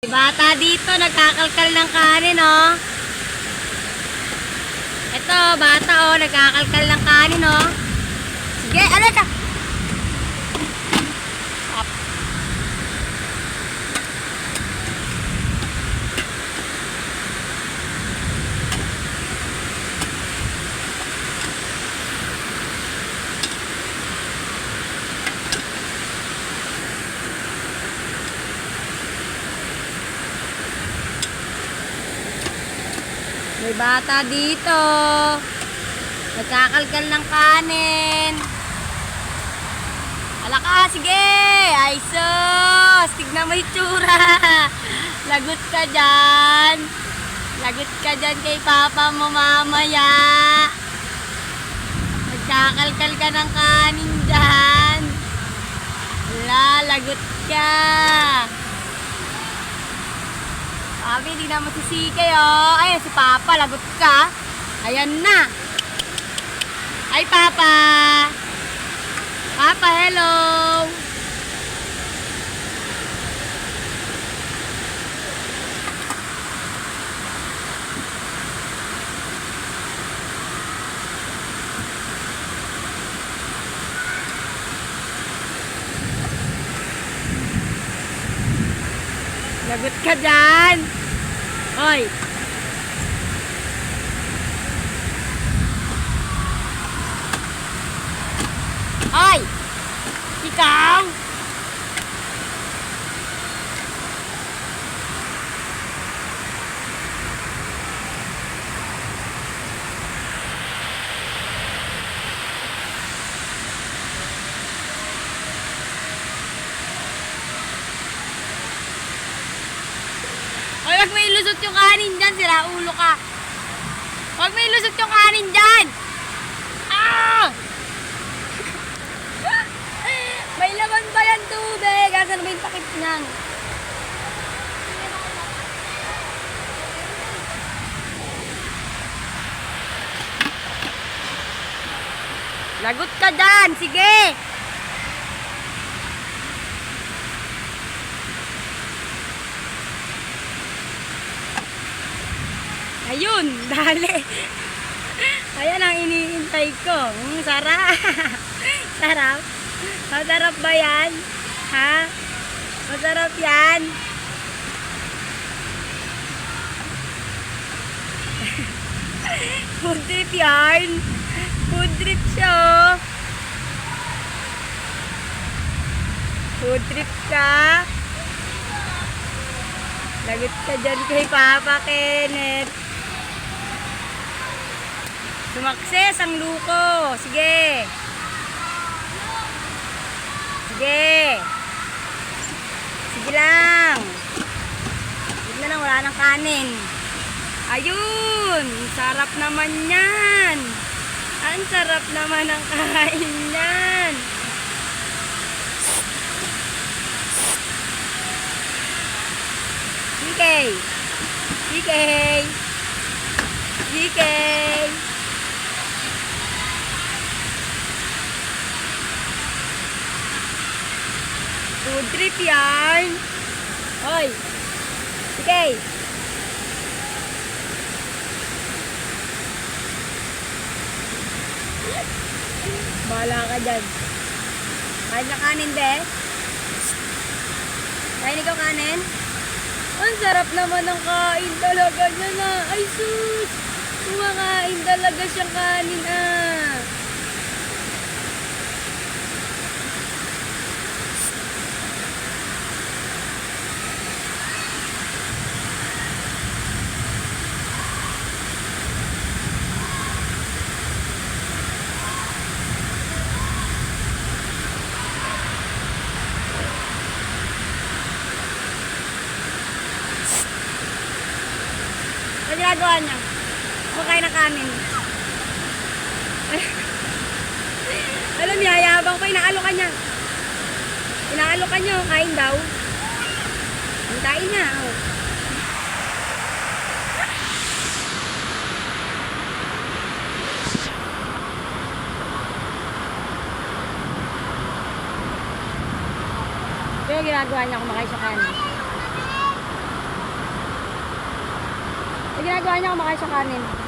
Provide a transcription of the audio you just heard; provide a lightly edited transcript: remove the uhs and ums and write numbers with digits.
Bata dito, nagkakalkal ng kanin, oh. Ito, bata, oh, nagkakalkal ng kanin, oh. Sige, ano ka? Up. May bata dito. Nagkakalkal ng kanin. Ala ka, sige. Ay sus. Tignan mo itsura. Lagot ka dyan. Lagot ka dyan kay papa mo mamaya. Nagkakalkal ka ng kanin dyan. Ala, lagot ka. Sabi, hindi na masisikay, oh. Ay, si Papa, lagot ka. Ayan na. Ay, Papa. Papa, hello. Lagot ka dyan. Hoy. Hoy. Ikaw. Hoy, wag mo ilusot yung kanin dyan. Sira ulo ka. Wag mo ilusot yung kanin dyan. Ah! May laman ba yan tubig? Asan ba yung takip niyan? Lagot ka dyan. Sige. Ayun, dali. Ayan ang iniintay ko. Sarap. Sarap. Masarap ba yan? Ha? Masarap yan? Food trip yarn. Food trip siya, oh. Food trip ka. Lagot ka dyan kay Papa Kenneth. Sumakses ang luko. Sige. Sige. Sige lang. Sige na lang, wala nang kanin. Ayun. Sarap naman yan. Ang sarap naman ang kain yan. Sige. Sige. Sige. Food trip yarn. Hoy. Sige. Bahala ka dyan. Kain na kanin, be. Kain ikaw kanin. Ang sarap naman ng kain talaga niya na. Ay sus. Kumakain talaga siyang kanin, ah. Ano ginagawa niya? Kumakain ng kanin. Alam niya, yabang pa, inaalokan niya. Inaalokan niya, kain daw. Hintayin niya, oh. Ito yung ginagawa niya, kumakain sa kanin. Ang ginagawa niya kumakain sa kanin.